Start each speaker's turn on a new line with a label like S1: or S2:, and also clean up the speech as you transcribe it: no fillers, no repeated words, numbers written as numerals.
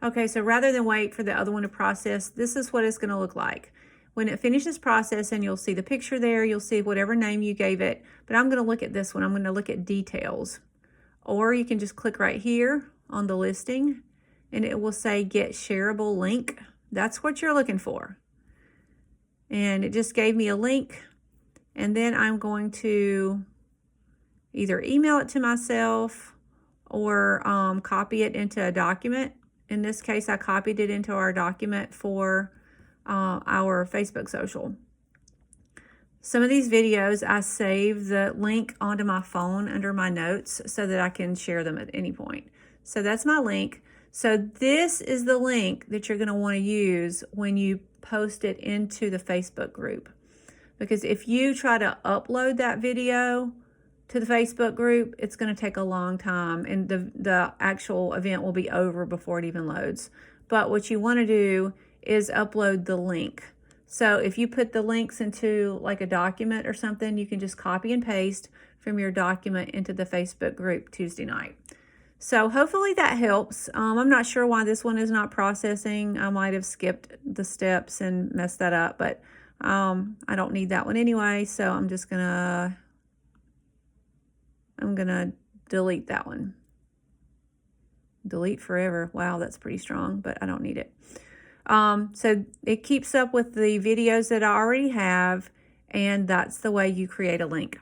S1: Okay, so rather than wait for the other one to process, this is what it's going to look like. When it finishes processing, you'll see the picture there. You'll see whatever name you gave it. But I'm going to look at this one. I'm going to look at details. Or you can just click right here on the listing, and it will say get shareable link. That's what you're looking for. And it just gave me a link. And then I'm going to either email it to myself or copy it into a document. In this case, I copied it into our document for our Facebook social. Some of these videos, I save the link onto my phone under my notes so that I can share them at any point. So that's my link. So this is the link that you're going to want to use when you post it into the Facebook group. Because if you try to upload that video to the Facebook group, it's going to take a long time, and the actual event will be over before it even loads. But what you want to do is upload the link. So if you put the links into like a document or something, you can just copy and paste from your document into the Facebook group Tuesday night. So hopefully that helps. I'm not sure why this one is not processing. I might have skipped the steps and messed that up, but I don't need that one anyway. So I'm gonna delete that one. Delete forever. Wow, that's pretty strong, but I don't need it. So it keeps up with the videos that I already have, and that's the way you create a link.